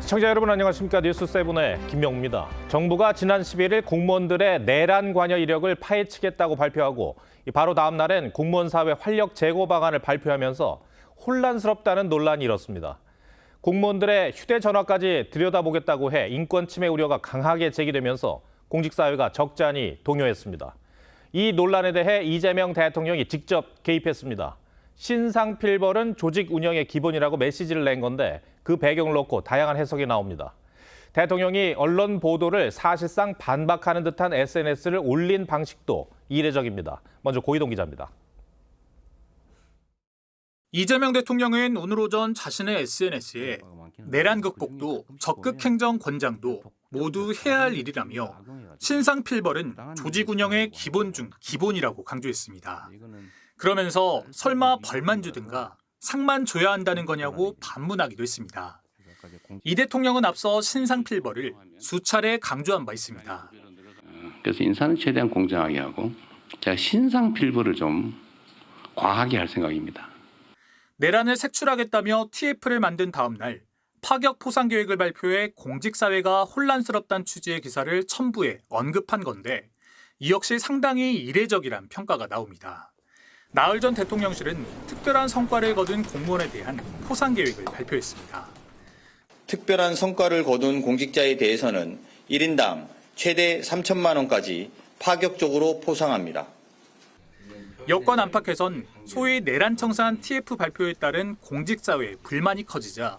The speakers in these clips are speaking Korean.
시청자 여러분 안녕하십니까. 뉴스7의 김명우입니다. 정부가 지난 11일 공무원들의 내란 관여 이력을 파헤치겠다고 발표하고 바로 다음 날엔 공무원 사회 활력 제고 방안을 발표하면서 혼란스럽다는 논란이 일었습니다. 공무원들의 휴대전화까지 들여다보겠다고 해 인권 침해 우려가 강하게 제기되면서 공직사회가 적잖이 동요했습니다. 이 논란에 대해 이재명 대통령이 직접 개입했습니다. 신상필벌은 조직 운영의 기본이라고 메시지를 낸 건데 그 배경을 놓고 다양한 해석이 나옵니다. 대통령이 언론 보도를 사실상 반박하는 듯한 SNS를 올린 방식도 이례적입니다. 먼저 고희동 기자입니다. 이재명 대통령은 오늘 오전 자신의 SNS에 내란 극복도 적극 행정 권장도 모두 해야 할 일이라며 신상필벌은 조직 운영의 기본 중 기본이라고 강조했습니다. 그러면서 설마 벌만 주든가 상만 줘야 한다는 거냐고 반문하기도 했습니다. 이 대통령은 앞서 신상필벌을 수차례 강조한 바 있습니다. 그래서 인사는 최대한 공정하게 하고 제가 신상필벌을 좀 과하게 할 생각입니다. 내란을 색출하겠다며 TF를 만든 다음 날 파격 포상 계획을 발표해 공직사회가 혼란스럽다는 취지의 기사를 첨부해 언급한 건데 이 역시 상당히 이례적이란 평가가 나옵니다. 나흘 전 대통령실은 특별한 성과를 거둔 공무원에 대한 포상 계획을 발표했습니다. 특별한 성과를 거둔 공직자에 대해서는 1인당 최대 3천만 원까지 파격적으로 포상합니다. 여권 안팎에선 소위 내란 청산 TF 발표에 따른 공직사회의 불만이 커지자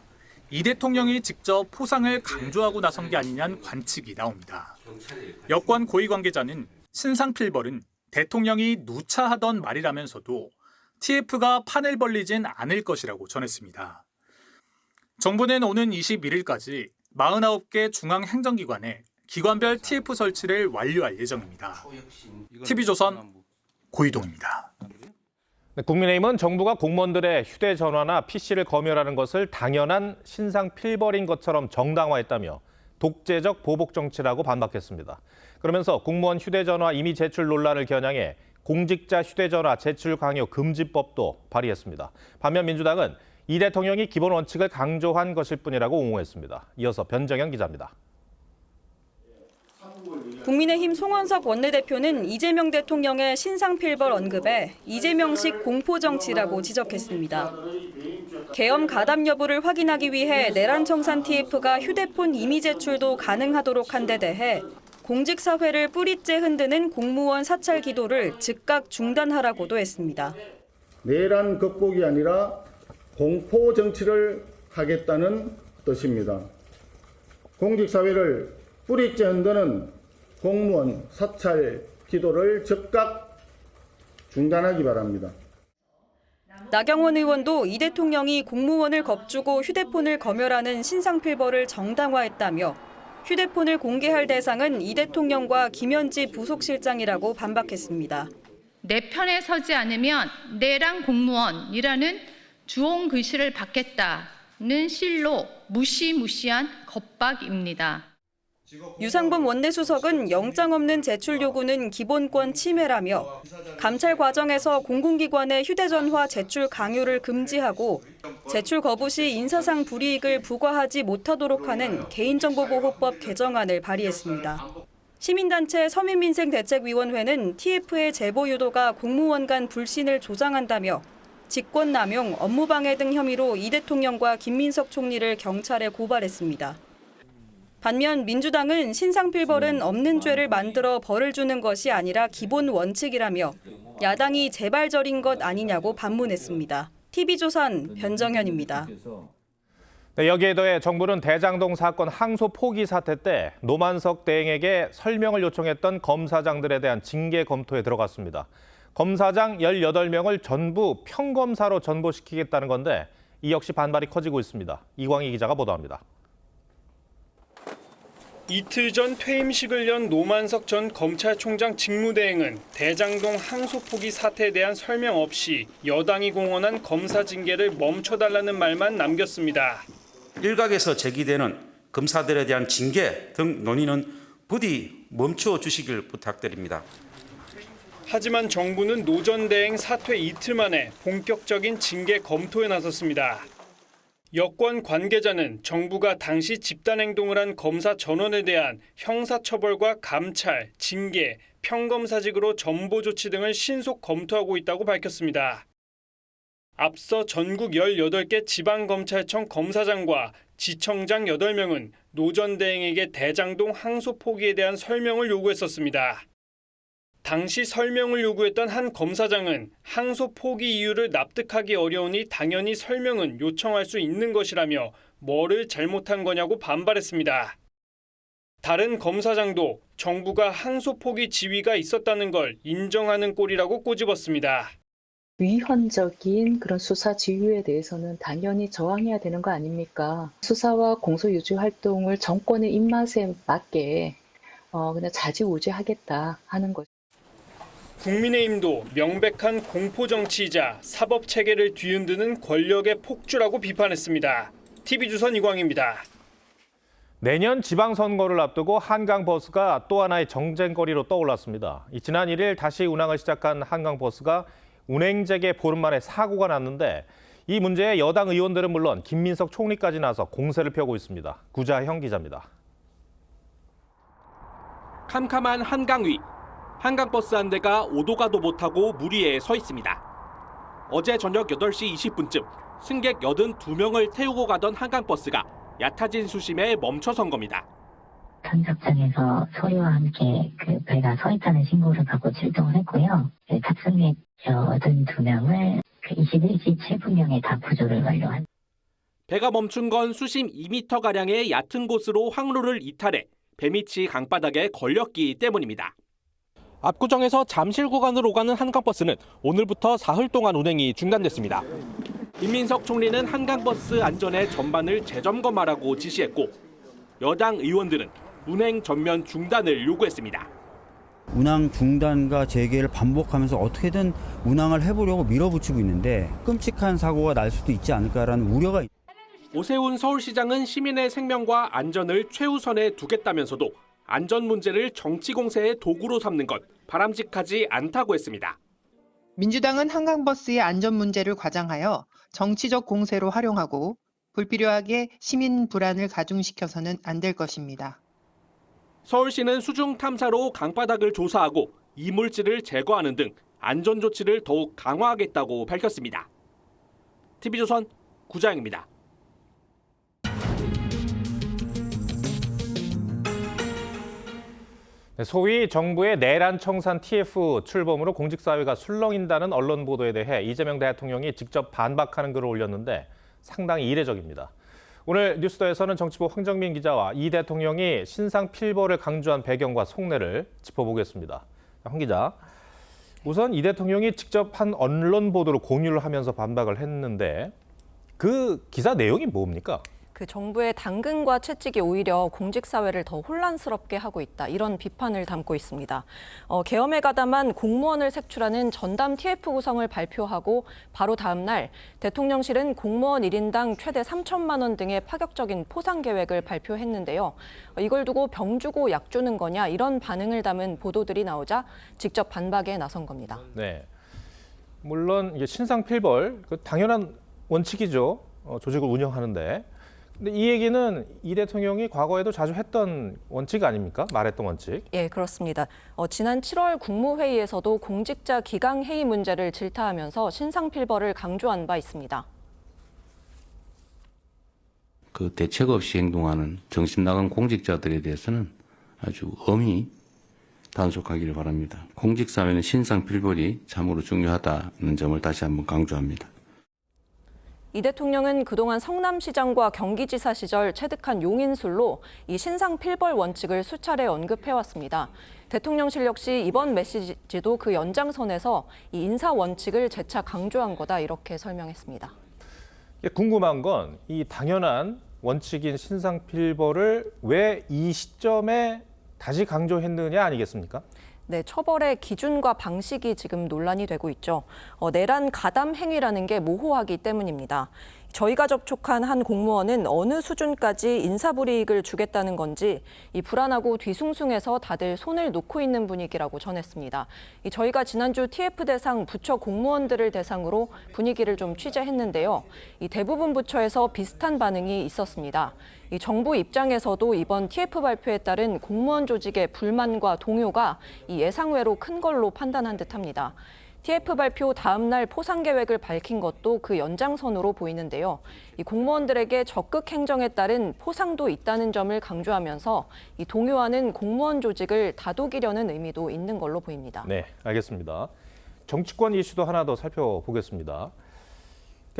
이 대통령이 직접 포상을 강조하고 나선 게 아니냐는 관측이 나옵니다. 여권 고위 관계자는 신상필벌은 대통령이 누차하던 말이라면서도 TF가 판을 벌리진 않을 것이라고 전했습니다. 정부는 오는 21일까지 49개 중앙행정기관에 기관별 TF 설치를 완료할 예정입니다. TV조선 고희동입니다. 국민의힘은 정부가 공무원들의 휴대전화나 PC를 검열하는 것을 당연한 신상필벌인 것처럼 정당화했다며 독재적 보복 정치라고 반박했습니다. 그러면서 공무원 휴대전화 임의 제출 논란을 겨냥해 공직자 휴대전화 제출 강요 금지법도 발의했습니다. 반면 민주당은 이 대통령이 기본 원칙을 강조한 것일 뿐이라고 옹호했습니다. 이어서 변정현 기자입니다. 국민의힘 송원석 원내대표는 이재명 대통령의 신상필벌 언급에 이재명식 공포정치라고 지적했습니다. 계엄 가담 여부를 확인하기 위해 내란 청산 TF가 휴대폰 임의 제출도 가능하도록 한 데 대해 공직사회를 뿌리째 흔드는 공무원 사찰 기도를 즉각 중단하라고도 했습니다. 내란 극복이 아니라 공포 정치를 하겠다는 뜻입니다. 공직사회를 뿌리째 흔드는 공무원 사찰 기도를 즉각 중단하기 바랍니다. 나경원 의원도 이 대통령이 공무원을 겁주고 휴대폰을 검열하는 신상필벌을 정당화했다며 휴대폰을 공개할 대상은 이 대통령과 김현지 부속실장이라고 반박했습니다. 내 편에 서지 않으면 내란 공무원이라는 주홍 글씨를 받겠다는 실로 무시무시한 겁박입니다. 유상범 원내수석은 영장 없는 제출 요구는 기본권 침해라며 감찰 과정에서 공공기관의 휴대전화 제출 강요를 금지하고 제출 거부 시 인사상 불이익을 부과하지 못하도록 하는 개인정보보호법 개정안을 발의했습니다. 시민단체 서민민생대책위원회는 TF의 제보 유도가 공무원 간 불신을 조장한다며 직권남용, 업무방해 등 혐의로 이 대통령과 김민석 총리를 경찰에 고발했습니다. 반면 민주당은 신상필벌은 없는 죄를 만들어 벌을 주는 것이 아니라 기본 원칙이라며 야당이 재발절인 것 아니냐고 반문했습니다. TV조선 변정현입니다. 여기에 더해 정부는 대장동 사건 항소 포기 사태 때 노만석 대행에게 설명을 요청했던 검사장들에 대한 징계 검토에 들어갔습니다. 검사장 18명을 전부 평검사로 전보시키겠다는 건데 이 역시 반발이 커지고 있습니다. 이광희 기자가 보도합니다. 이틀 전 퇴임식을 연 노만석 전 검찰총장 직무대행은 대장동 항소 포기 사태에 대한 설명 없이 여당이 공언한 검사 징계를 멈춰달라는 말만 남겼습니다. 일각에서 제기되는 검사들에 대한 징계 등 논의는 부디 멈춰 주시길 부탁드립니다. 하지만 정부는 노 전 대행 사퇴 이틀 만에 본격적인 징계 검토에 나섰습니다. 여권 관계자는 정부가 당시 집단행동을 한 검사 전원에 대한 형사처벌과 감찰, 징계, 평검사직으로 전보 조치 등을 신속 검토하고 있다고 밝혔습니다. 앞서 전국 18개 지방검찰청 검사장과 지청장 8명은 노 전 대행에게 대장동 항소 포기에 대한 설명을 요구했었습니다. 당시 설명을 요구했던 한 검사장은 항소 포기 이유를 납득하기 어려우니 당연히 설명은 요청할 수 있는 것이라며 뭐를 잘못한 거냐고 반발했습니다. 다른 검사장도 정부가 항소 포기 지위가 있었다는 걸 인정하는 꼴이라고 꼬집었습니다. 위헌적인 그런 수사 지휘에 대해서는 당연히 저항해야 되는 거 아닙니까? 수사와 공소 유지 활동을 정권의 입맛에 맞게 그냥 자지우지하겠다 하는 것. 국민의힘도 명백한 공포 정치이자 사법 체계를 뒤흔드는 권력의 폭주라고 비판했습니다. TV조선 이광입니다. 내년 지방선거를 앞두고 한강버스가 또 하나의 정쟁거리로 떠올랐습니다. 지난 1일 다시 운항을 시작한 한강버스가 운행 재개 보름 만에 사고가 났는데 이 문제에 여당 의원들은 물론 김민석 총리까지 나서 공세를 펴고 있습니다. 구자형 기자입니다. 캄캄한 한강 위, 한강버스 한 대가 오도 가도 못하고 물 위에 서 있습니다. 어제 저녁 8시 20분쯤 승객 82명을 태우고 가던 한강버스가 얕아진 수심에 멈춰선 겁니다. 탐석장에서 소리와 함께 그 배가 서 있다는 신고를 받고 출동을 했고요. 탑승객 82명을 21시 7분경에 다 구조를 완료한. 배가 멈춘 건 수심 2m가량의 얕은 곳으로 항로를 이탈해 배 밑이 강바닥에 걸렸기 때문입니다. 압구정에서 잠실 구간으로 가는 한강버스는 오늘부터 사흘 동안 운행이 중단됐습니다. 김민석 총리는 한강버스 안전의 전반을 재점검하라고 지시했고 여당 의원들은 운행 전면 중단을 요구했습니다. 운항 중단과 재개를 반복하면서 어떻게든 운항을 해보려고 밀어붙이고 있는데 끔찍한 사고가 날 수도 있지 않을까라는 우려가 있습니다. 오세훈 서울시장은 시민의 생명과 안전을 최우선에 두겠다면서도 안전 문제를 정치 공세의 도구로 삼는 건 바람직하지 않다고 했습니다. 민주당은 한강버스의 안전 문제를 과장하여 정치적 공세로 활용하고 불필요하게 시민 불안을 가중시켜서는 안 될 것입니다. 서울시는 수중 탐사로 강바닥을 조사하고 이물질을 제거하는 등 안전 조치를 더욱 강화하겠다고 밝혔습니다. TV조선 구자영입니다. 소위 정부의 내란 청산 TF 출범으로 공직사회가 술렁인다는 언론 보도에 대해 이재명 대통령이 직접 반박하는 글을 올렸는데 상당히 이례적입니다. 오늘 뉴스더에서는 정치부 황정민 기자와 이 대통령이 신상 필벌을 강조한 배경과 속내를 짚어보겠습니다. 황 기자, 우선 이 대통령이 직접 한 언론 보도를 공유를 하면서 반박을 했는데 그 기사 내용이 뭡니까? 그 정부의 당근과 채찍이 오히려 공직사회를 더 혼란스럽게 하고 있다. 이런 비판을 담고 있습니다. 계엄에 가담한 공무원을 색출하는 전담 TF 구성을 발표하고 바로 다음 날 대통령실은 공무원 1인당 최대 3천만 원 등의 파격적인 포상 계획을 발표했는데요. 이걸 두고 병 주고 약 주는 거냐 이런 반응을 담은 보도들이 나오자 직접 반박에 나선 겁니다. 네, 물론 이게 신상필벌 당연한 원칙이죠. 조직을 운영하는데. 근데 이 얘기는 이 대통령이 과거에도 자주 했던 원칙 아닙니까? 말했던 원칙. 예, 그렇습니다. 지난 7월 국무회의에서도 공직자 기강 해이 문제를 질타하면서 신상필벌을 강조한 바 있습니다. 그 대책 없이 행동하는 정신 나간 공직자들에 대해서는 아주 엄히 단속하기를 바랍니다. 공직사회는 신상필벌이 참으로 중요하다는 점을 다시 한번 강조합니다. 이 대통령은 그동안 성남시장과 경기지사 시절 체득한 용인술로 이 신상필벌 원칙을 수차례 언급해왔습니다. 대통령실 역시 이번 메시지도 그 연장선에서 이 인사 원칙을 재차 강조한 거다 이렇게 설명했습니다. 궁금한 건 이 당연한 원칙인 신상필벌을 왜 이 시점에 다시 강조했느냐 아니겠습니까? 네, 처벌의 기준과 방식이 지금 논란이 되고 있죠. 내란 가담 행위라는 게 모호하기 때문입니다. 저희가 접촉한 한 공무원은 어느 수준까지 인사불이익을 주겠다는 건지 불안하고 뒤숭숭해서 다들 손을 놓고 있는 분위기라고 전했습니다. 저희가 지난주 TF 대상 부처 공무원들을 대상으로 분위기를 좀 취재했는데요. 대부분 부처에서 비슷한 반응이 있었습니다. 정부 입장에서도 이번 TF 발표에 따른 공무원 조직의 불만과 동요가 예상외로 큰 걸로 판단한 듯합니다. TF 발표 다음 날 포상 계획을 밝힌 것도 그 연장선으로 보이는데요. 공무원들에게 적극 행정에 따른 포상도 있다는 점을 강조하면서 동요하는 공무원 조직을 다독이려는 의미도 있는 걸로 보입니다. 네, 알겠습니다. 정치권 이슈도 하나 더 살펴보겠습니다.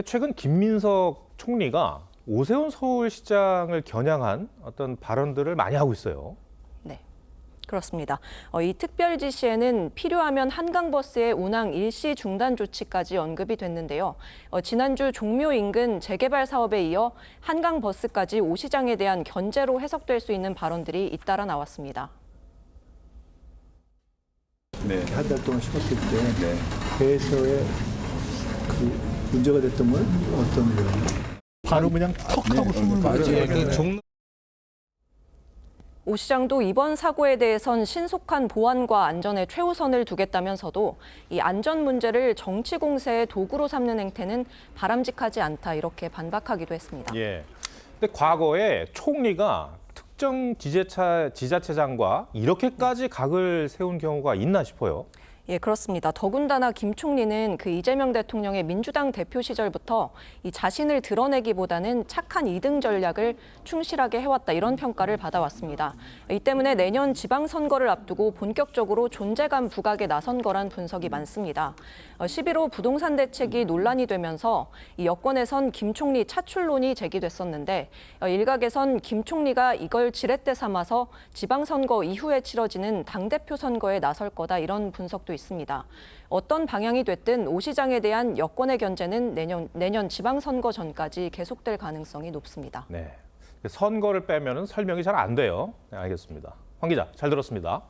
최근 김민석 총리가 오세훈 서울시장을 겨냥한 어떤 발언들을 많이 하고 있어요. 네, 그렇습니다. 이 특별 지시에는 필요하면 한강버스의 운항 일시 중단 조치까지 언급이 됐는데요. 지난주 종묘 인근 재개발 사업에 이어 한강버스까지 오 시장에 대한 견제로 해석될 수 있는 발언들이 잇따라 나왔습니다. 네, 한 달 동안 쉬었을 때 배에서의 그 문제가 됐던 건 어떤 거예요? 바로 그냥 턱 하고 숨을 맞아요. 오 시장도 이번 사고에 대해선 신속한 보안과 안전에 최우선을 두겠다면서도 이 안전 문제를 정치 공세의 도구로 삼는 행태는 바람직하지 않다 이렇게 반박하기도 했습니다. 예. 근데 과거에 총리가 특정 지자체장과 이렇게까지 각을 세운 경우가 있나 싶어요. 예, 그렇습니다. 더군다나 김 총리는 그 이재명 대통령의 민주당 대표 시절부터 이 자신을 드러내기보다는 착한 2등 전략을 충실하게 해왔다 이런 평가를 받아왔습니다. 이 때문에 내년 지방선거를 앞두고 본격적으로 존재감 부각에 나선 거란 분석이 많습니다. 11호 부동산 대책이 논란이 되면서 이 여권에선 김 총리 차출론이 제기됐었는데 일각에선 김 총리가 이걸 지렛대 삼아서 지방선거 이후에 치러지는 당대표 선거에 나설 거다 이런 분석도 있습니다. 어떤 방향이 됐든 오 시장에 대한 여권의 견제는 내년 지방선거 전까지 계속될 가능성이 높습니다. 네, 선거를 빼면 설명이 잘 안 돼요. 네, 알겠습니다. 황 기자, 잘 들었습니다.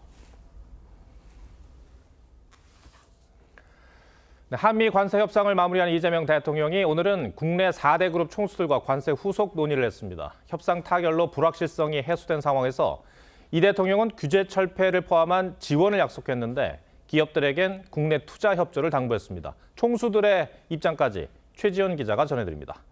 네, 한미 관세 협상을 마무리한 이재명 대통령이 오늘은 국내 4대 그룹 총수들과 관세 후속 논의를 했습니다. 협상 타결로 불확실성이 해소된 상황에서 이 대통령은 규제 철폐를 포함한 지원을 약속했는데 기업들에겐 국내 투자 협조를 당부했습니다. 총수들의 입장까지 최지연 기자가 전해드립니다.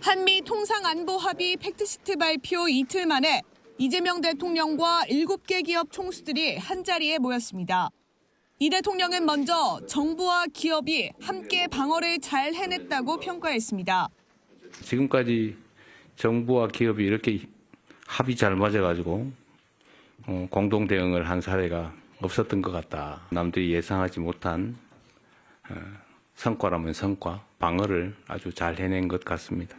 한미 통상안보 합의 팩트시트 발표 이틀 만에 이재명 대통령과 7개 기업 총수들이 한자리에 모였습니다. 이 대통령은 먼저 정부와 기업이 함께 방어를 잘 해냈다고 평가했습니다. 지금까지 정부와 기업이 이렇게 합이 잘 맞아가지고 공동 대응을 한 사례가 없었던 것 같다. 남들이 예상하지 못한 성과라면 성과, 방어를 아주 잘 해낸 것 같습니다.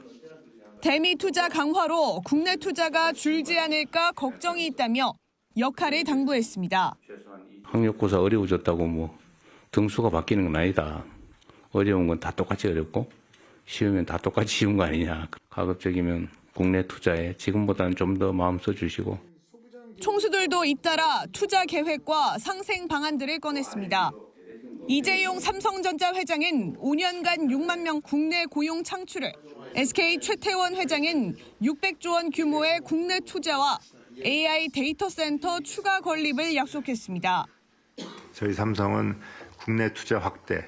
대미 투자 강화로 국내 투자가 줄지 않을까 걱정이 있다며 역할을 당부했습니다. 학력고사 어려워졌다고 등수가 바뀌는 건 아니다. 어려운 건 다 똑같이 어렵고 쉬우면 다 똑같이 쉬운 거 아니냐. 가급적이면 국내 투자에 지금보다는 좀 더 마음 써주시고. 총수들도 잇따라 투자 계획과 상생 방안들을 꺼냈습니다. 이재용 삼성전자 회장은 5년간 6만 명 국내 고용 창출을, SK 최태원 회장은 600조 원 규모의 국내 투자와 AI 데이터 센터 추가 건립을 약속했습니다. 저희 삼성은 국내 투자 확대,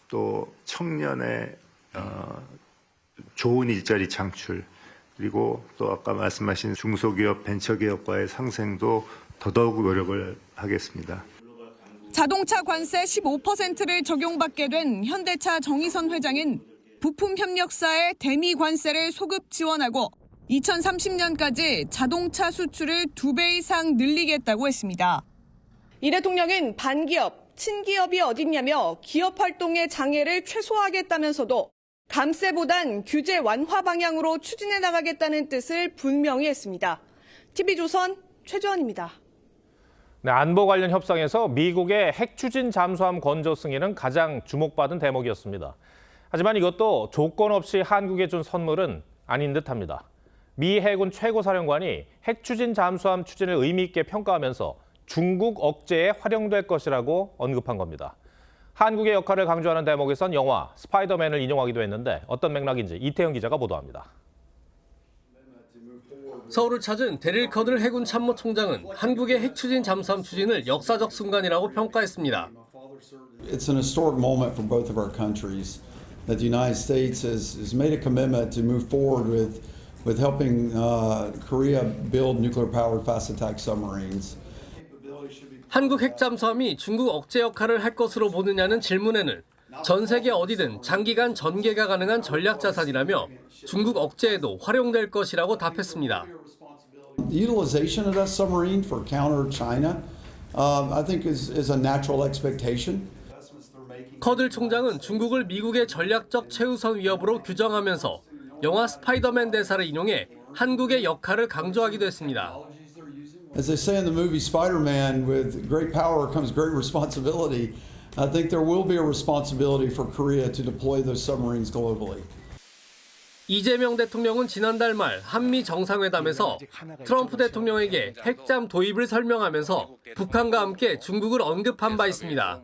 또 청년의 좋은 일자리 창출, 그리고 또 아까 말씀하신 중소기업, 벤처기업과의 상생도 더더욱 노력을 하겠습니다. 자동차 관세 15%를 적용받게 된 현대차 정의선 회장은 부품 협력사의 대미 관세를 소급 지원하고 2030년까지 자동차 수출을 2배 이상 늘리겠다고 했습니다. 이 대통령은 반기업, 친기업이 어딨냐며 기업 활동의 장애를 최소화하겠다면서도 감세보단 규제 완화 방향으로 추진해 나가겠다는 뜻을 분명히 했습니다. TV조선 최주원입니다. 네, 안보 관련 협상에서 미국의 핵 추진 잠수함 건조 승인은 가장 주목받은 대목이었습니다. 하지만 이것도 조건 없이 한국에 준 선물은 아닌 듯합니다. 미 해군 최고사령관이 핵 추진 잠수함 추진을 의미 있게 평가하면서 중국 억제에 활용될 것이라고 언급한 겁니다. 한국의 역할을 강조하는 대목에선 영화 스파이더맨을 인용하기도 했는데 어떤 맥락인지 이태영 기자가 보도합니다. 서울을 찾은 데릴 커들 해군 참모총장은 한국의 핵 추진 잠수함 추진을 역사적 순간이라고 평가했습니다. It's an historic moment for both of our countries that the United States has made a commitment to move forward with helping Korea build nuclear-powered fast-attack submarines. 한국 핵 잠수함이 중국 억제 역할을 할 것으로 보느냐는 질문에는 전 세계 어디든 장기간 전개가 가능한 전략 자산이라며 중국 억제에도 활용될 것이라고 답했습니다. The utilization of that submarine for counter China, I think is a natural expectation. 커들 총장은 중국을 미국의 전략적 최우선 위협으로 규정하면서 영화 스파이더맨 대사를 인용해 한국의 역할을 강조하기도 했습니다. As they say in the movie Spider-Man, with great power comes great responsibility. I think there will be a responsibility for Korea to deploy those submarines globally. 이재명 대통령은 지난달 말 한미 정상회담에서 트럼프 대통령에게 핵잠 도입을 설명하면서 북한과 함께 중국을 언급한 바 있습니다.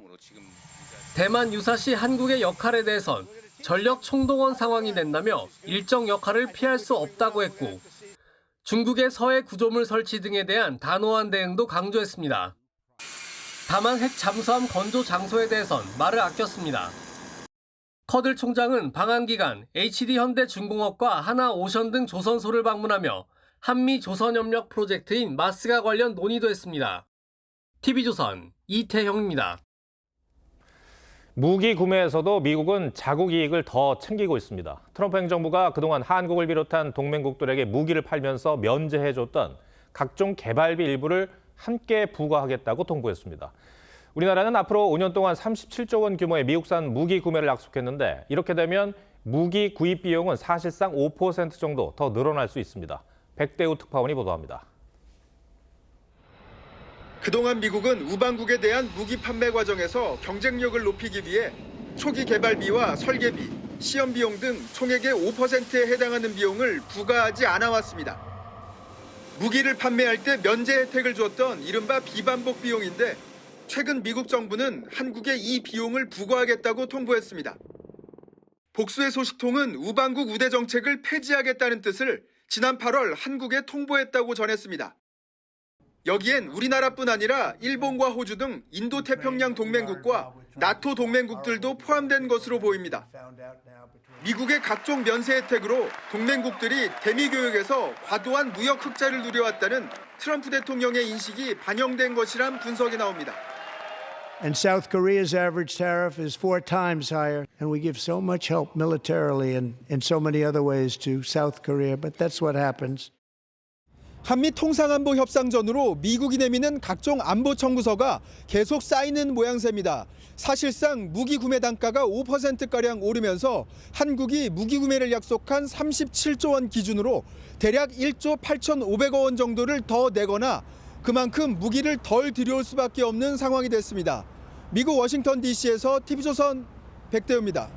대만 유사시 한국의 역할에 대해선 전력 총동원 상황이 된다며 일정 역할을 피할 수 없다고 했고 중국의 서해 구조물 설치 등에 대한 단호한 대응도 강조했습니다. 다만 핵 잠수함 건조 장소에 대해선 말을 아꼈습니다. 커들 총장은 방한 기간 HD현대중공업과 하나오션 등 조선소를 방문하며 한미 조선협력 프로젝트인 마스가 관련 논의도 했습니다. TV조선 이태형입니다. 무기 구매에서도 미국은 자국 이익을 더 챙기고 있습니다. 트럼프 행정부가 그동안 한국을 비롯한 동맹국들에게 무기를 팔면서 면제해줬던 각종 개발비 일부를 함께 부과하겠다고 통보했습니다. 우리나라는 앞으로 5년 동안 37조 원 규모의 미국산 무기 구매를 약속했는데 이렇게 되면 무기 구입 비용은 사실상 5% 정도 더 늘어날 수 있습니다. 백대우 특파원이 보도합니다. 그동안 미국은 우방국에 대한 무기 판매 과정에서 경쟁력을 높이기 위해 초기 개발비와 설계비, 시험 비용 등 총액의 5%에 해당하는 비용을 부과하지 않아 왔습니다. 무기를 판매할 때 면제 혜택을 줬던 이른바 비반복 비용인데 최근 미국 정부는 한국에 이 비용을 부과하겠다고 통보했습니다. 복수의 소식통은 우방국 우대 정책을 폐지하겠다는 뜻을 지난 8월 한국에 통보했다고 전했습니다. 여기엔 우리나라뿐 아니라 일본과 호주 등 인도태평양 동맹국과 나토 동맹국들도 포함된 것으로 보입니다. 미국의 각종 면세 혜택으로 동맹국들이 대미 교역에서 과도한 무역 흑자를 누려왔다는 트럼프 대통령의 인식이 반영된 것이란 분석이 나옵니다. And South Korea's average tariff is 4 times higher, and we give so much help militarily and in so many other ways to South Korea, but that's what happens. 한미 통상안보 협상전으로 미국이 내미는 각종 안보 청구서가 계속 쌓이는 모양새입니다. 사실상 무기 구매 단가가 5%가량 오르면서 한국이 무기 구매를 약속한 37조 원 기준으로 대략 1조 8,500억 원 정도를 더 내거나 그만큼 무기를 덜 들여올 수밖에 없는 상황이 됐습니다. 미국 워싱턴 DC에서 TV조선 백대우입니다.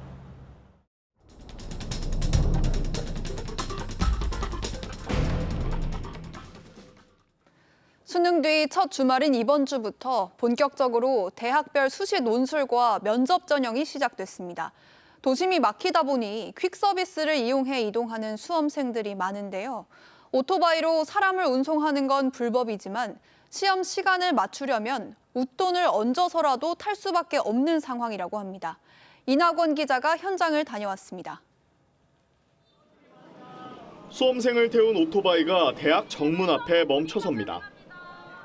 수능 뒤 첫 주말인 이번 주부터 본격적으로 대학별 수시 논술과 면접 전형이 시작됐습니다. 도심이 막히다 보니 퀵 서비스를 이용해 이동하는 수험생들이 많은데요. 오토바이로 사람을 운송하는 건 불법이지만 시험 시간을 맞추려면 웃돈을 얹어서라도 탈 수밖에 없는 상황이라고 합니다. 이낙원 기자가 현장을 다녀왔습니다. 수험생을 태운 오토바이가 대학 정문 앞에 멈춰섭니다.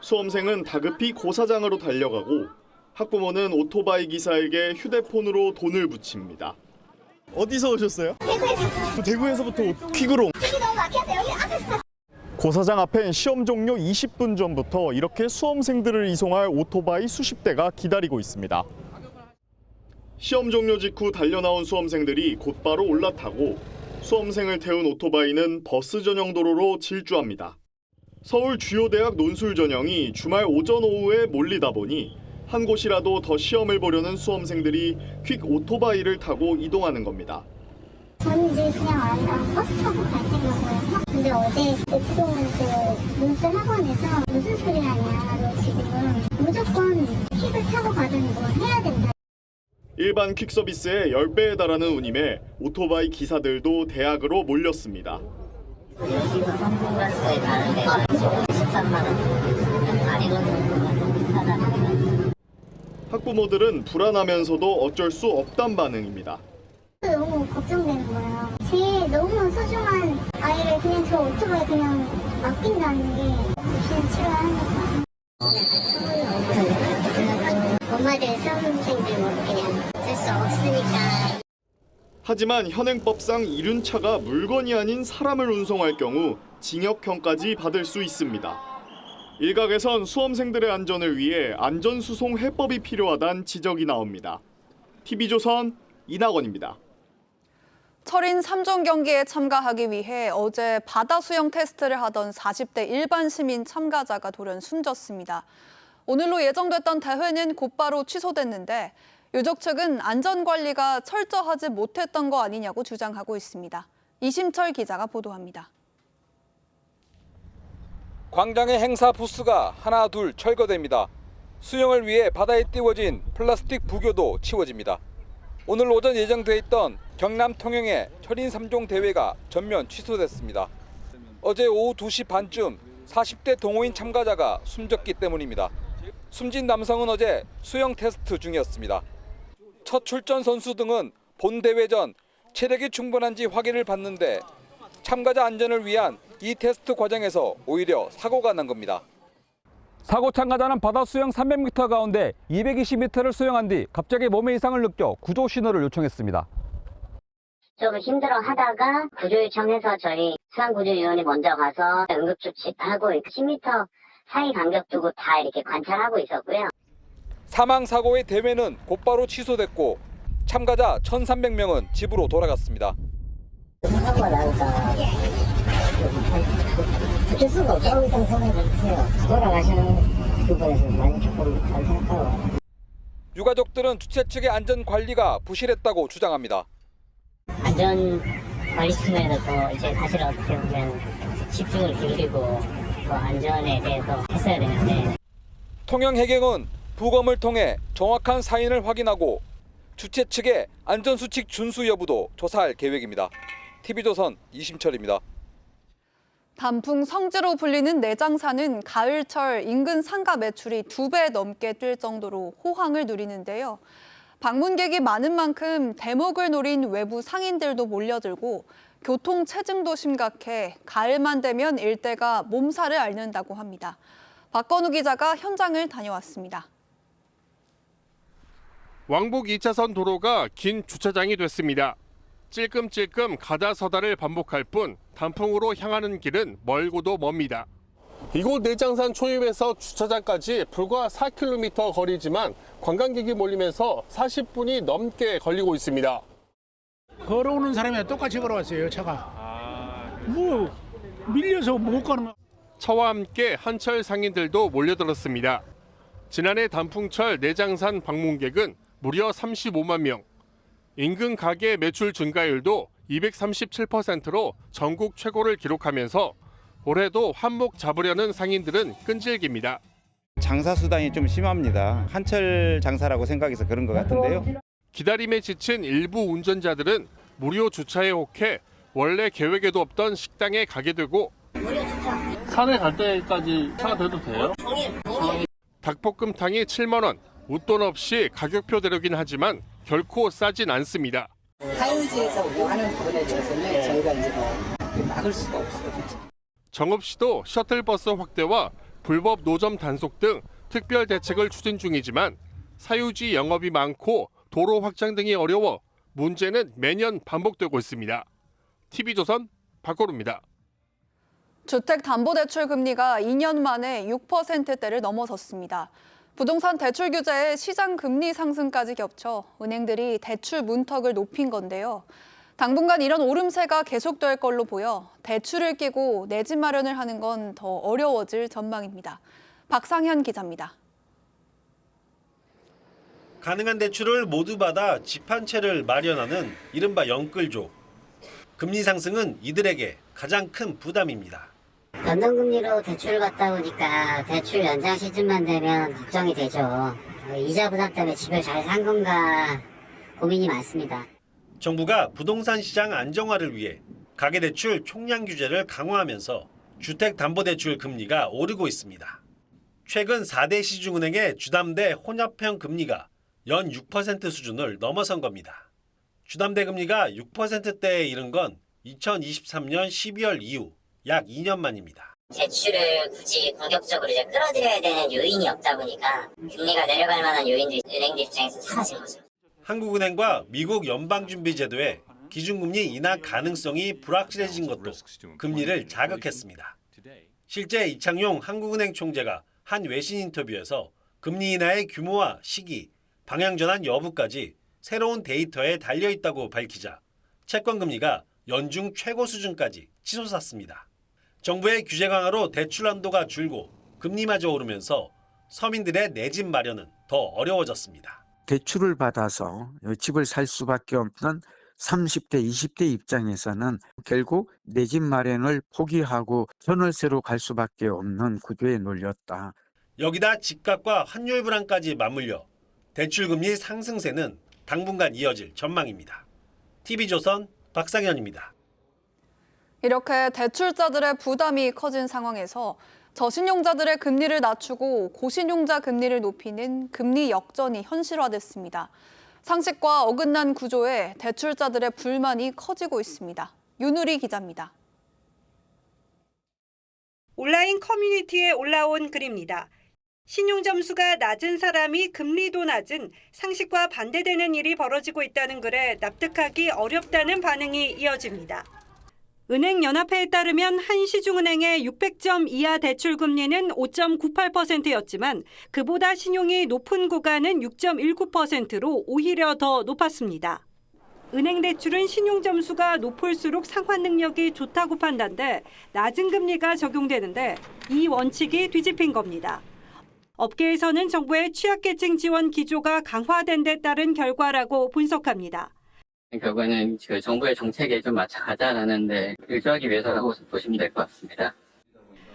수험생은 다급히 고사장으로 달려가고 학부모는 오토바이 기사에게 휴대폰으로 돈을 붙입니다. 어디서 오셨어요? 대구에서부터 퀵으로. 고사장 앞엔 시험 종료 20분 전부터 이렇게 수험생들을 이송할 오토바이 수십 대가 기다리고 있습니다. 시험 종료 직후 달려나온 수험생들이 곧바로 올라타고 수험생을 태운 오토바이는 버스 전용 도로로 질주합니다. 서울 주요 대학 논술 전형이 주말 오전 오후에 몰리다 보니 한 곳이라도 더 시험을 보려는 수험생들이 퀵 오토바이를 타고 이동하는 겁니다. 저는 이제 그냥 버스 타고 갈 생각이에요. 근데 어제 대치동 그 논술 학원에서 무슨 소리 하냐, 너 지금 무조건 퀵을 타고 가든 뭐 해야 된다. 일반 퀵서비스의 10배에 달하는 운임에 오토바이 기사들도 대학으로 몰렸습니다. 학부모들은 불안하면서도 어쩔 수 없단 반응입니다. 너무 걱정되는 거예요. 제 너무 소중한 아이를 그냥 저 오토바이 그냥 맡긴다는 게 무슨 치료하는 엄마들 수험생들 뭐 그냥 쓸 수 없으니까. 하지만 현행법상 이륜차가 물건이 아닌 사람을 운송할 경우 징역형까지 받을 수 있습니다. 일각에선 수험생들의 안전을 위해 안전수송 해법이 필요하다는 지적이 나옵니다. TV조선 이낙원입니다. 철인 3종 경기에 참가하기 위해 어제 바다 수영 테스트를 하던 40대 일반 시민 참가자가 돌연 숨졌습니다. 오늘로 예정됐던 대회는 곧바로 취소됐는데 유족 측은 안전관리가 철저하지 못했던 거 아니냐고 주장하고 있습니다. 이심철 기자가 보도합니다. 광장의 행사 부스가 하나 둘 철거됩니다. 수영을 위해 바다에 띄워진 플라스틱 부교도 치워집니다. 오늘 오전 예정돼 있던 경남 통영의 철인 3종 대회가 전면 취소됐습니다. 어제 오후 2시 반쯤 40대 동호인 참가자가 숨졌기 때문입니다. 숨진 남성은 어제 수영 테스트 중이었습니다. 첫 출전 선수 등은 본 대회 전 체력이 충분한지 확인을 받는데 참가자 안전을 위한 이 테스트 과정에서 오히려 사고가 난 겁니다. 사고 참가자는 바다 수영 300m 가운데 220m를 수영한 뒤 갑자기 몸에 이상을 느껴 구조 신호를 요청했습니다. 좀 힘들어 하다가 구조 요청해서 저희 수상구조위원이 먼저 가서 응급조치하고 10m 사이 간격 두고 다 이렇게 관찰하고 있었고요. 사망 사고의 대회는 곧바로 취소됐고 참가자 1,300명은 집으로 돌아갔습니다. 사고가 나니까 어쩔 수가 없다고 일단 생각을 해요. 돌아가시는 부분에서 많이 조금 안타까워. 유가족들은 주최 측의 안전 관리가 부실했다고 주장합니다. 안전 관리 측면에서 더 이제 사실 어떻게 보면 집중을 기울이고 더 안전에 대해서 했어야 되는데. 통영해경은 부검을 통해 정확한 사인을 확인하고 주최 측의 안전수칙 준수 여부도 조사할 계획입니다. TV조선 이심철입니다. 단풍 성지로 불리는 내장산은 가을철 인근 상가 매출이 2배 넘게 뛸 정도로 호황을 누리는데요. 방문객이 많은 만큼 대목을 노린 외부 상인들도 몰려들고 교통 체증도 심각해 가을만 되면 일대가 몸살을 앓는다고 합니다. 박건우 기자가 현장을 다녀왔습니다. 왕복 2차선 도로가 긴 주차장이 됐습니다. 찔끔찔끔 가다서다를 반복할 뿐 단풍으로 향하는 길은 멀고도 멉니다. 이곳 내장산 초입에서 주차장까지 불과 4km 거리지만 관광객이 몰리면서 40분이 넘게 걸리고 있습니다. 걸어오는 사람이 똑같이 걸어왔어요, 차가. 뭐 밀려서 못 가는 거. 차와 함께 한철 상인들도 몰려들었습니다. 지난해 단풍철 내장산 방문객은 무려 35만 명. 인근 가게 매출 증가율도 237%로 전국 최고를 기록하면서 올해도 한몫 잡으려는 상인들은 끈질깁니다. 장사 수당이 좀 심합니다. 한철 장사라고 생각해서 그런 것 같은데요. 기다림에 지친 일부 운전자들은 무료 주차에 혹해 원래 계획에도 없던 식당에 가게 되고 산에 갈 때까지 차가 돼도 돼요? 닭볶음탕이 7만 원, 웃돈 없이 가격표 대로긴 하지만 결코 싸진 않습니다. 사유지에서 하는 부분에 대해서는 저희가 이제 막을 수가 없어요. 정읍시도 셔틀버스 확대와 불법 노점 단속 등 특별 대책을 추진 중이지만 사유지 영업이 많고 도로 확장 등이 어려워 문제는 매년 반복되고 있습니다. TV조선 박거루입니다. 주택담보대출 금리가 2년 만에 6%대를 넘어섰습니다. 부동산 대출 규제에 시장 금리 상승까지 겹쳐 은행들이 대출 문턱을 높인 건데요. 당분간 이런 오름세가 계속될 걸로 보여 대출을 끼고 내 집 마련을 하는 건 더 어려워질 전망입니다. 박상현 기자입니다. 가능한 대출을 모두 받아 집 한 채를 마련하는 이른바 영끌족. 금리 상승은 이들에게 가장 큰 부담입니다. 연동금리로 대출을 받다 보니까 대출 연장 시즌만 되면 걱정이 되죠. 이자 부담 때문에 집을 잘 산 건가 고민이 많습니다. 정부가 부동산 시장 안정화를 위해 가계대출 총량 규제를 강화하면서 주택담보대출 금리가 오르고 있습니다. 최근 4대 시중은행의 주담대 혼합형 금리가 연 6% 수준을 넘어선 겁니다. 주담대 금리가 6%대에 이른 건 2023년 12월 이후 약 2년 만입니다. 대출을 굳이 공격적으로 이제 끌어들여야 되는 요인이 없다 보니까 금리가 내려갈 만한 요인들이 은행들 입장에서 사라진 거죠. 한국은행과 미국 연방준비제도의 기준금리 인하 가능성이 불확실해진 것도 금리를 자극했습니다. 실제 이창용 한국은행 총재가 한 외신 인터뷰에서 금리 인하의 규모와 시기, 방향 전환 여부까지 새로운 데이터에 달려있다고 밝히자 채권금리가 연중 최고 수준까지 치솟았습니다. 정부의 규제 강화로 대출 한도가 줄고 금리마저 오르면서 서민들의 내 집 마련은 더 어려워졌습니다. 대출을 받아서 집을 살 수밖에 없는 30대, 20대 입장에서는 결국 내 집 마련을 포기하고 전월세로 갈 수밖에 없는 구조에 놓였다. 여기다 집값과 환율 불안까지 맞물려 대출금리 상승세는 당분간 이어질 전망입니다. TV조선 박상현입니다. 이렇게 대출자들의 부담이 커진 상황에서 저신용자들의 금리를 낮추고 고신용자 금리를 높이는 금리 역전이 현실화됐습니다. 상식과 어긋난 구조에 대출자들의 불만이 커지고 있습니다. 윤우리 기자입니다. 온라인 커뮤니티에 올라온 글입니다. 신용점수가 낮은 사람이 금리도 낮은 상식과 반대되는 일이 벌어지고 있다는 글에 납득하기 어렵다는 반응이 이어집니다. 은행연합회에 따르면 한 시중은행의 600점 이하 대출금리는 5.98%였지만 그보다 신용이 높은 구간은 6.19%로 오히려 더 높았습니다. 은행 대출은 신용점수가 높을수록 상환 능력이 좋다고 판단돼 낮은 금리가 적용되는데 이 원칙이 뒤집힌 겁니다. 업계에서는 정부의 취약계층 지원 기조가 강화된 데 따른 결과라고 분석합니다. 결과는 정부의 정책에 좀 맞춰가자라는데 일조하기 위해서라고 보시면 될 것 같습니다.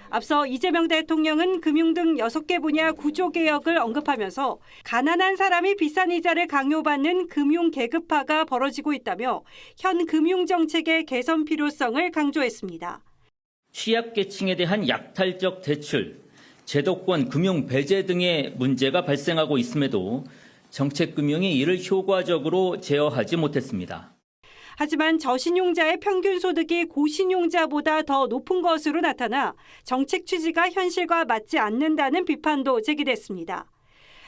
앞서 이재명 대통령은 금융 등 6개 분야 구조개혁을 언급하면서 가난한 사람이 비싼 이자를 강요받는 금융 계급화가 벌어지고 있다며 현 금융정책의 개선 필요성을 강조했습니다. 취약계층에 대한 약탈적 대출, 제도권 금융 배제 등의 문제가 발생하고 있음에도 정책금융이 이를 효과적으로 제어하지 못했습니다. 하지만 저신용자의 평균 소득이 고신용자보다 더 높은 것으로 나타나 정책 취지가 현실과 맞지 않는다는 비판도 제기됐습니다.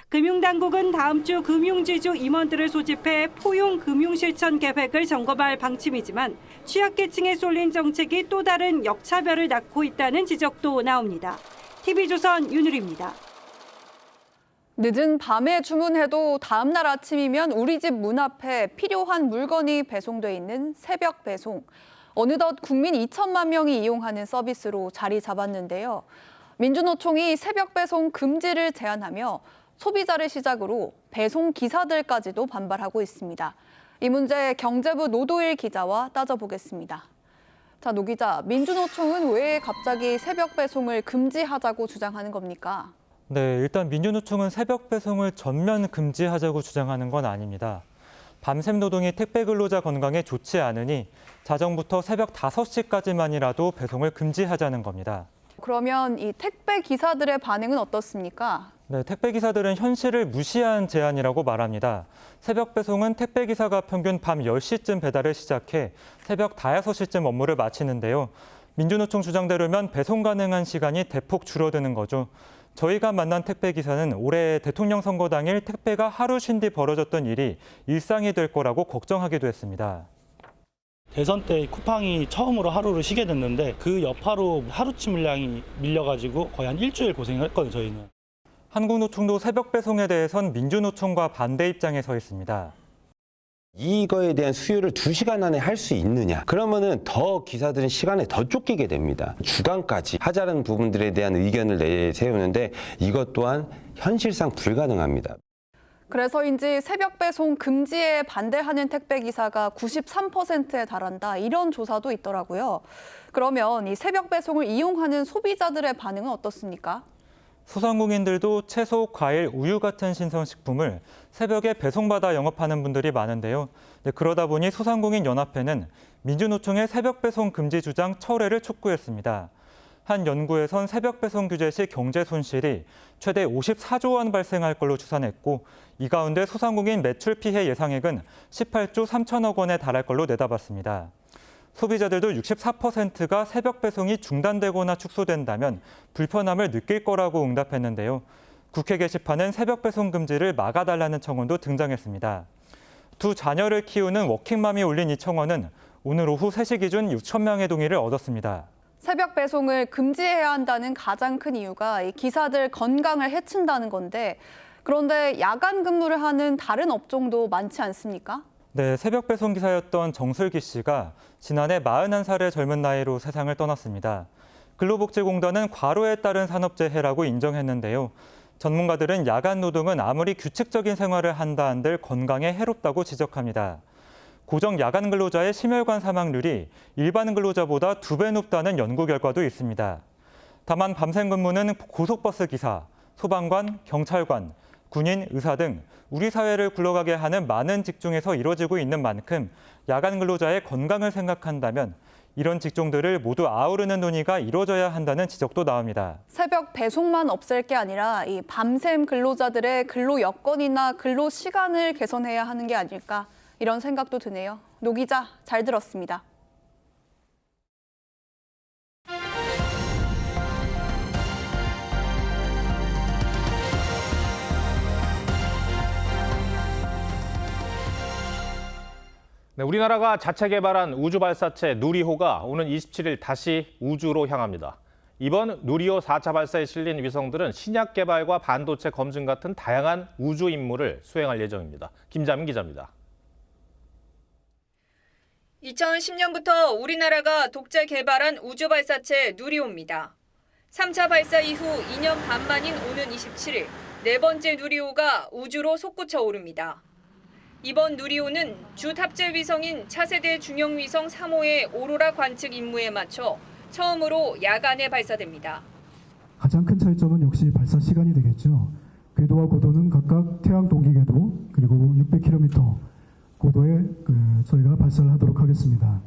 금융당국은 다음 주 금융지주 임원들을 소집해 포용 금융실천 계획을 점검할 방침이지만 취약계층에 쏠린 정책이 또 다른 역차별을 낳고 있다는 지적도 나옵니다. TV조선 윤유리입니다. 늦은 밤에 주문해도 다음 날 아침이면 우리 집 문 앞에 필요한 물건이 배송돼 있는 새벽 배송. 어느덧 국민 2천만 명이 이용하는 서비스로 자리 잡았는데요. 민주노총이 새벽 배송 금지를 제안하며 소비자를 시작으로 배송 기사들까지도 반발하고 있습니다. 이 문제 경제부 노도일 기자와 따져보겠습니다. 자, 노 기자, 민주노총은 왜 갑자기 새벽 배송을 금지하자고 주장하는 겁니까? 네, 일단 민주노총은 새벽 배송을 전면 금지하자고 주장하는 건 아닙니다. 밤샘 노동이 택배 근로자 건강에 좋지 않으니 자정부터 새벽 5시까지만이라도 배송을 금지하자는 겁니다. 그러면 이 택배 기사들의 반응은 어떻습니까? 네, 택배 기사들은 현실을 무시한 제안이라고 말합니다. 새벽 배송은 택배 기사가 평균 밤 10시쯤 배달을 시작해 새벽 5시쯤 업무를 마치는데요. 민주노총 주장대로면 배송 가능한 시간이 대폭 줄어드는 거죠. 저희가 만난 택배 기사는 올해 대통령 선거 당일 택배가 하루 쉰 뒤 벌어졌던 일이 일상이 될 거라고 걱정하기도 했습니다. 대선 때 쿠팡이 처음으로 하루를 쉬게 됐는데 그 여파로 하루치 물량이 밀려가지고 거의 한 일주일 고생을 했거든요, 저희는. 한국노총도 새벽 배송에 대해선 민주노총과 반대 입장에 서 있습니다. 이거에 대한 수요를 2시간 안에 할 수 있느냐? 그러면은 더 기사들은 시간에 더 쫓기게 됩니다. 주간까지 하자는 부분들에 대한 의견을 내세우는데 이것 또한 현실상 불가능합니다. 그래서인지 새벽 배송 금지에 반대하는 택배 기사가 93%에 달한다. 이런 조사도 있더라고요. 그러면 이 새벽 배송을 이용하는 소비자들의 반응은 어떻습니까? 소상공인들도 채소, 과일, 우유 같은 신선식품을 새벽에 배송받아 영업하는 분들이 많은데요. 그러다 보니 소상공인연합회는 민주노총의 새벽 배송 금지 주장 철회를 촉구했습니다. 한 연구에선 새벽 배송 규제 시 경제 손실이 최대 54조 원 발생할 걸로 추산했고, 이 가운데 소상공인 매출 피해 예상액은 18조 3천억 원에 달할 걸로 내다봤습니다. 소비자들도 64%가 새벽 배송이 중단되거나 축소된다면 불편함을 느낄 거라고 응답했는데요. 국회 게시판엔 새벽 배송 금지를 막아달라는 청원도 등장했습니다. 두 자녀를 키우는 워킹맘이 올린 이 청원은 오늘 오후 3시 기준 6천 명의 동의를 얻었습니다. 새벽 배송을 금지해야 한다는 가장 큰 이유가 이 기사들 건강을 해친다는 건데, 그런데 야간 근무를 하는 다른 업종도 많지 않습니까? 네, 새벽 배송 기사였던 정슬기 씨가 지난해 41살의 젊은 나이로 세상을 떠났습니다. 근로복지공단은 과로에 따른 산업재해라고 인정했는데요. 전문가들은 야간 노동은 아무리 규칙적인 생활을 한다 한들 건강에 해롭다고 지적합니다. 고정 야간 근로자의 심혈관 사망률이 일반 근로자보다 2배 높다는 연구 결과도 있습니다. 다만 밤샘 근무는 고속버스 기사, 소방관, 경찰관, 군인, 의사 등 우리 사회를 굴러가게 하는 많은 직종에서 이뤄지고 있는 만큼 야간 근로자의 건강을 생각한다면 이런 직종들을 모두 아우르는 논의가 이루어져야 한다는 지적도 나옵니다. 새벽 배송만 없앨 게 아니라 이 밤샘 근로자들의 근로 여건이나 근로 시간을 개선해야 하는 게 아닐까, 이런 생각도 드네요. 노 기자, 잘 들었습니다. 네, 우리나라가 자체 개발한 우주 발사체 누리호가 오는 27일 다시 우주로 향합니다. 이번 누리호 4차 발사에 실린 위성들은 신약 개발과 반도체 검증 같은 다양한 우주 임무를 수행할 예정입니다. 김자민 기자입니다. 2010년부터 우리나라가 독자 개발한 우주 발사체 누리호입니다. 3차 발사 이후 2년 반 만인 오는 27일, 네 번째 누리호가 우주로 솟구쳐 오릅니다. 이번 누리호는 주 탑재 위성인 차세대 중형위성 3호의 오로라 관측 임무에 맞춰 처음으로 야간에 발사됩니다. 가장 큰 차이점은 역시 발사 시간이 되겠죠. 궤도와 고도는 각각 태양 동기 궤도 그리고 600km 고도에 저희가 발사를 하도록 하겠습니다.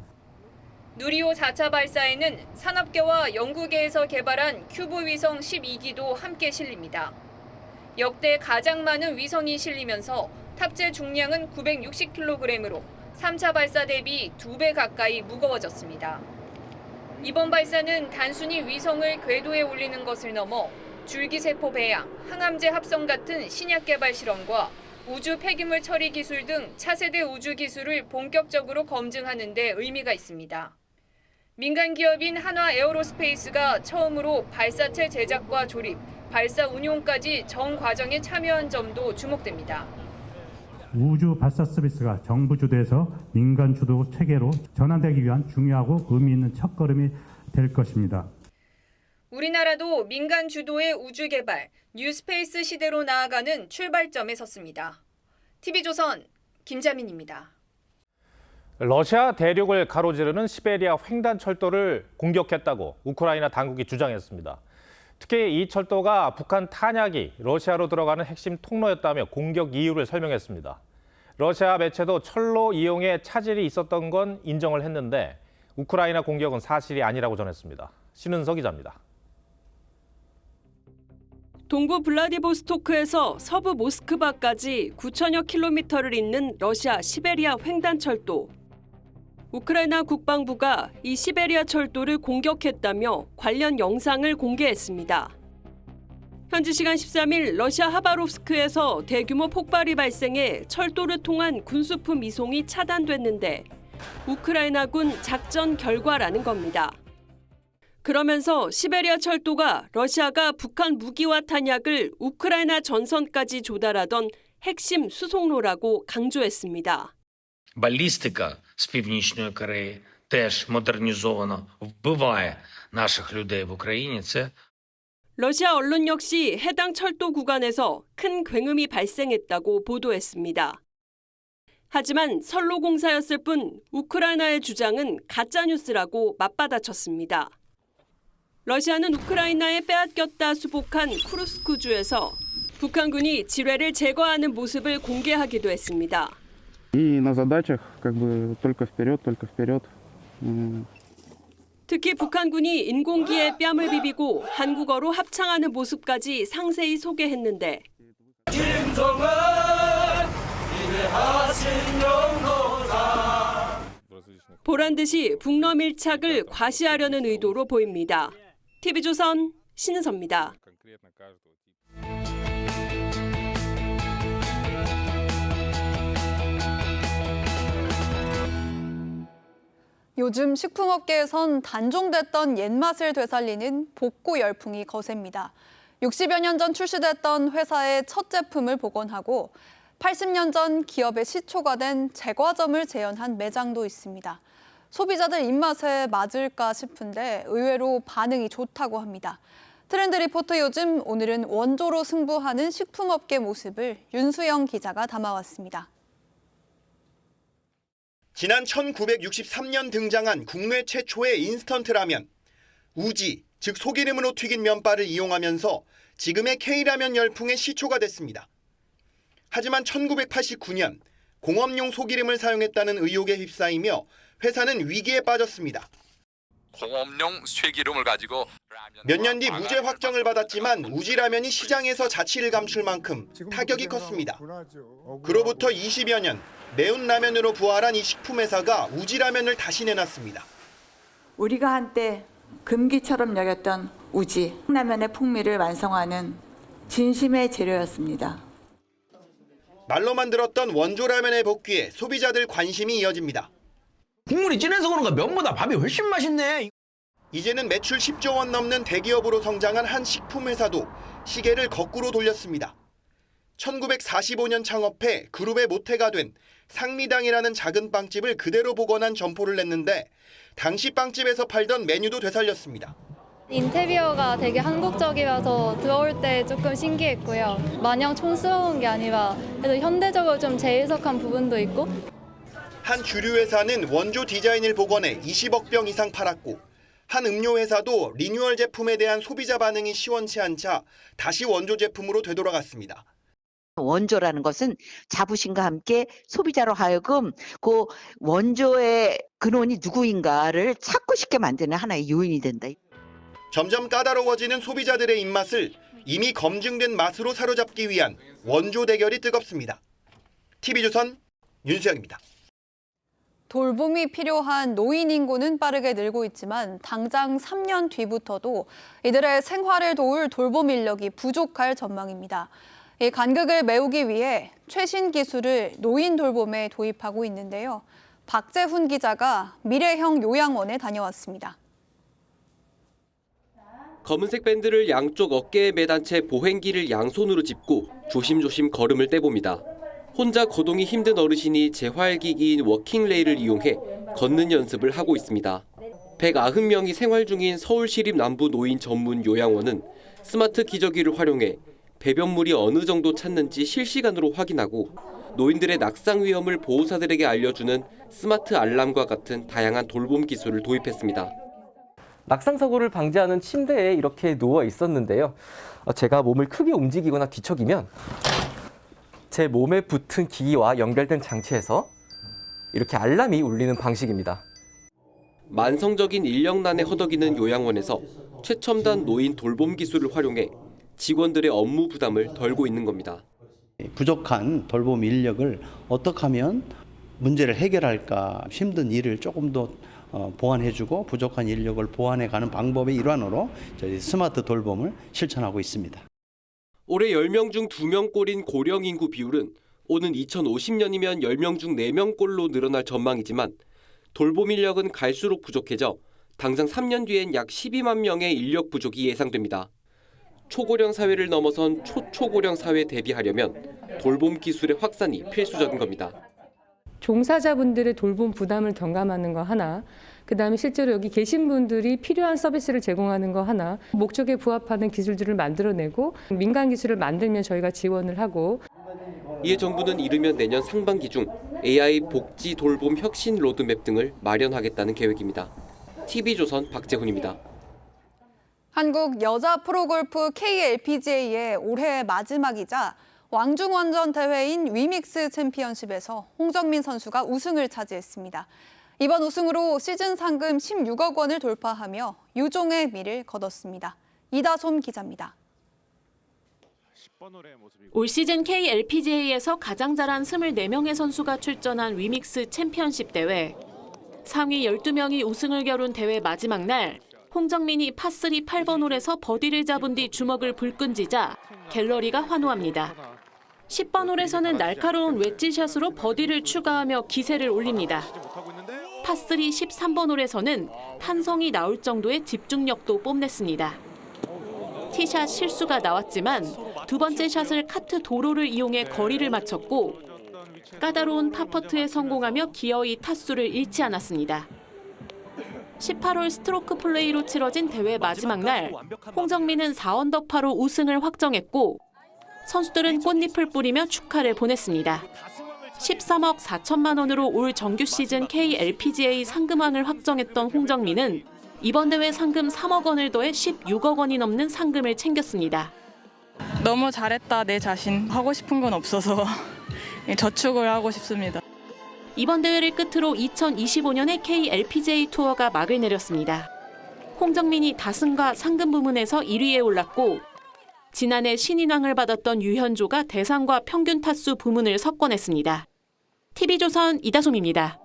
누리호 4차 발사에는 산업계와 연구계에서 개발한 큐브 위성 12기도 함께 실립니다. 역대 가장 많은 위성이 실리면서 탑재 중량은 960kg으로 3차 발사 대비 2배 가까이 무거워졌습니다. 이번 발사는 단순히 위성을 궤도에 올리는 것을 넘어 줄기세포 배양, 항암제 합성 같은 신약 개발 실험과 우주 폐기물 처리 기술 등 차세대 우주 기술을 본격적으로 검증하는 데 의미가 있습니다. 민간 기업인 한화 에어로스페이스가 처음으로 발사체 제작과 조립, 발사 운용까지 전 과정에 참여한 점도 주목됩니다. 우주 발사 서비스가 정부 주도에서 민간 주도 체계로 전환되기 위한 중요하고 의미 있는 첫걸음이 될 것입니다. 우리나라도 민간 주도의 우주 개발, 뉴스페이스 시대로 나아가는 출발점에 섰습니다. TV조선 김자민입니다. 러시아 대륙을 가로지르는 시베리아 횡단철도를 공격했다고 우크라이나 당국이 주장했습니다. 특히 이 철도가 북한 탄약이 러시아로 들어가는 핵심 통로였다며 공격 이유를 설명했습니다. 러시아 매체도 철로 이용에 차질이 있었던 건 인정을 했는데 우크라이나 공격은 사실이 아니라고 전했습니다. 신은서 기자입니다. 동부 블라디보스토크에서 서부 모스크바까지 9천여 킬로미터를 잇는 러시아 시베리아 횡단철도. 우크라이나 국방부가 이 시베리아 철도를 공격했다며 관련 영상을 공개했습니다. 현지 시간 13일 러시아 하바롭스크에서 대규모 폭발이 발생해 철도를 통한 군수품 이송이 차단됐는데 우크라이나군 작전 결과라는 겁니다. 그러면서 시베리아 철도가 러시아가 북한 무기와 탄약을 우크라이나 전선까지 조달하던 핵심 수송로라고 강조했습니다. Балістика з Північної Кореї теж модернізовано вбиває наших людей в Україні. це 러시아 언론 역시 해당 철도 구간에서 큰 굉음이 발생했다고 보도했습니다. 하지만 선로공사였을 뿐 우크라이나의 주장은 가짜뉴스라고 맞받아쳤습니다. 러시아는 우크라이나에 빼앗겼다 수복한 쿠르스크주에서 북한군이 지뢰를 제거하는 모습을 공개하기도 했습니다. И на задачах как бы только вперед. 특히 북한군이 인공기에 뺨을 비비고 한국어로 합창하는 모습까지 상세히 소개했는데 보란 듯이 북러 밀착을 과시하려는 의도로 보입니다. TV조선 신은서입니다. 요즘 식품업계에선 단종됐던 옛맛을 되살리는 복고 열풍이 거셉니다. 60여 년 전 출시됐던 회사의 첫 제품을 복원하고 80년 전 기업의 시초가 된 제과점을 재현한 매장도 있습니다. 소비자들 입맛에 맞을까 싶은데 의외로 반응이 좋다고 합니다. 트렌드 리포터 요즘 오늘은 원조로 승부하는 식품업계 모습을 윤수영 기자가 담아왔습니다. 지난 1963년 등장한 국내 최초의 인스턴트 라면. 우지, 즉 소기름으로 튀긴 면발을 이용하면서 지금의 K라면 열풍의 시초가 됐습니다. 하지만 1989년 공업용 소기름을 사용했다는 의혹에 휩싸이며 회사는 위기에 빠졌습니다. 공업용 쇠기름을 가지고 몇 년 뒤 무죄 확정을 받았지만 우지라면이 시장에서 자취를 감출 만큼 타격이 컸습니다. 그로부터 20여 년 매운 라면으로 부활한 이 식품회사가 우지라면을 다시 내놨습니다. 우리가 한때 금기처럼 여겼던 우지 라면의 풍미를 완성하는 진심의 재료였습니다. 말로만 들었던 원조 라면의 복귀에 소비자들 관심이 이어집니다. 국물이 진해서 그런가 면보다 밥이 훨씬 맛있네. 이제는 매출 10조 원 넘는 대기업으로 성장한 한 식품회사도 시계를 거꾸로 돌렸습니다. 1945년 창업해 그룹의 모태가 된 상미당이라는 작은 빵집을 그대로 복원한 점포를 냈는데 당시 빵집에서 팔던 메뉴도 되살렸습니다. 인테리어가 되게 한국적이라서 들어올 때 조금 신기했고요. 마냥 촌스러운 게 아니라 그래도 현대적으로 좀 재해석한 부분도 있고. 한 주류 회사는 원조 디자인을 복원해 20억 병 이상 팔았고 한 음료 회사도 리뉴얼 제품에 대한 소비자 반응이 시원치 않자 다시 원조 제품으로 되돌아갔습니다. 원조라는 것은 자부심과 함께 소비자로 하여금 그 원조의 근원이 누구인가를 찾고 싶게 만드는 하나의 요인이 된다. 점점 까다로워지는 소비자들의 입맛을 이미 검증된 맛으로 사로잡기 위한 원조 대결이 뜨겁습니다. TV조선 윤수영입니다. 돌봄이 필요한 노인 인구는 빠르게 늘고 있지만 당장 3년 뒤부터도 이들의 생활을 도울 돌봄 인력이 부족할 전망입니다. 이 간극을 메우기 위해 최신 기술을 노인 돌봄에 도입하고 있는데요. 박재훈 기자가 미래형 요양원에 다녀왔습니다. 검은색 밴드를 양쪽 어깨에 매단 채 보행기를 양손으로 짚고 조심조심 걸음을 떼봅니다. 혼자 거동이 힘든 어르신이 재활기기인 워킹레일을 이용해 걷는 연습을 하고 있습니다. 190명이 생활 중인 서울시립 남부 노인 전문 요양원은 스마트 기저귀를 활용해 배변물이 어느 정도 찼는지 실시간으로 확인하고 노인들의 낙상 위험을 보호사들에게 알려주는 스마트 알람과 같은 다양한 돌봄 기술을 도입했습니다. 낙상 사고를 방지하는 침대에 이렇게 누워 있었는데요. 제가 몸을 크게 움직이거나 뒤척이면 제 몸에 붙은 기기와 연결된 장치에서 이렇게 알람이 울리는 방식입니다. 만성적인 인력난에 허덕이는 요양원에서 최첨단 노인 돌봄 기술을 활용해 직원들의 업무 부담을 덜고 있는 겁니다. 부족한 돌봄 인력을 어떻게 하면 문제를 해결할까, 힘든 일을 조금 더 보완해주고 부족한 인력을 보완해가는 방법의 일환으로 저희 스마트 돌봄을 실천하고 있습니다. 올해 10명 중 2명꼴인 고령 인구 비율은 오는 2050년이면 10명 중 4명꼴로 늘어날 전망이지만 돌봄 인력은 갈수록 부족해져 당장 3년 뒤엔 약 12만 명의 인력 부족이 예상됩니다. 초고령 사회를 넘어선 초초고령 사회에 대비하려면 돌봄 기술의 확산이 필수적인 겁니다. 종사자분들의 돌봄 부담을 경감하는 거 하나, 그다음에 실제로 여기 계신 분들이 필요한 서비스를 제공하는 거 하나, 목적에 부합하는 기술들을 만들어내고 민간 기술을 만들면 저희가 지원을 하고. 이에 정부는 이르면 내년 상반기 중 AI 복지 돌봄 혁신 로드맵 등을 마련하겠다는 계획입니다. TV조선 박재훈입니다. 한국 여자 프로골프 KLPGA의 올해 마지막이자 왕중원전 대회인 위믹스 챔피언십에서 홍정민 선수가 우승을 차지했습니다. 이번 우승으로 시즌 상금 16억 원을 돌파하며 유종의 미를 거뒀습니다. 이다솜 기자입니다. 올 시즌 KLPGA에서 가장 잘한 24명의 선수가 출전한 위믹스 챔피언십 대회. 상위 12명이 우승을 겨룬 대회 마지막 날, 홍정민이 파3 8번 홀에서 버디를 잡은 뒤 주먹을 불끈쥐자 갤러리가 환호합니다. 10번 홀에서는 날카로운 웨지샷으로 버디를 추가하며 기세를 올립니다. 파3 13번 홀에서는 탄성이 나올 정도의 집중력도 뽐냈습니다. 티샷 실수가 나왔지만 두 번째 샷을 카트 도로를 이용해 거리를 맞췄고 까다로운 파퍼트에 성공하며 기어이 타수를 잃지 않았습니다. 18홀 스트로크 플레이로 치러진 대회 마지막 날, 홍정민은 4언더파로 우승을 확정했고 선수들은 꽃잎을 뿌리며 축하를 보냈습니다. 13억 4천만 원으로 올 정규 시즌 KLPGA 상금왕을 확정했던 홍정민은 이번 대회 상금 3억 원을 더해 16억 원이 넘는 상금을 챙겼습니다. 너무 잘했다, 내 자신. 하고 싶은 건 없어서 저축을 하고 싶습니다. 이번 대회를 끝으로 2025년의 KLPGA 투어가 막을 내렸습니다. 홍정민이 다승과 상금 부문에서 1위에 올랐고 지난해 신인왕을 받았던 유현조가 대상과 평균 타수 부문을 석권했습니다. TV조선 이다솜입니다.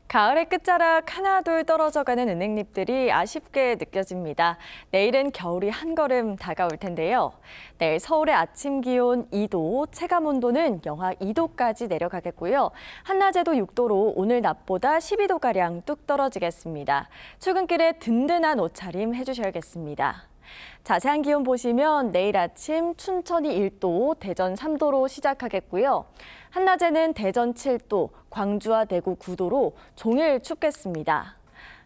가을의 끝자락 하나둘 떨어져가는 은행잎들이 아쉽게 느껴집니다. 내일은 겨울이 한 걸음 다가올 텐데요. 내일 서울의 아침 기온 2도, 체감온도는 영하 2도까지 내려가겠고요. 한낮에도 6도로 오늘 낮보다 12도가량 뚝 떨어지겠습니다. 출근길에 든든한 옷차림 해주셔야겠습니다. 자세한 기온 보시면 내일 아침 춘천이 1도, 대전 3도로 시작하겠고요. 한낮에는 대전 7도, 광주와 대구 9도로 종일 춥겠습니다.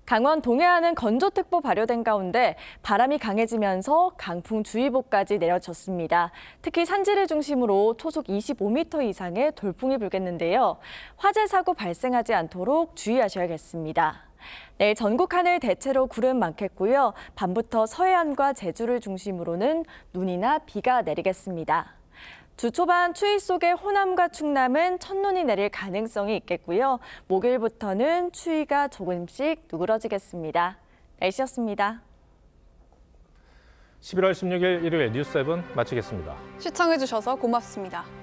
강원 동해안은 건조특보 발효된 가운데 바람이 강해지면서 강풍주의보까지 내려졌습니다. 특히 산지를 중심으로 초속 25m 이상의 돌풍이 불겠는데요. 화재 사고 발생하지 않도록 주의하셔야겠습니다. 내일 전국 하늘 대체로 구름 많겠고요. 밤부터 서해안과 제주를 중심으로는 눈이나 비가 내리겠습니다. 주 초반 추위 속에 호남과 충남은 첫눈이 내릴 가능성이 있겠고요. 목요일부터는 추위가 조금씩 누그러지겠습니다. 날씨였습니다. 11월 16일 일요일 뉴스 7 마치겠습니다. 시청해주셔서 고맙습니다.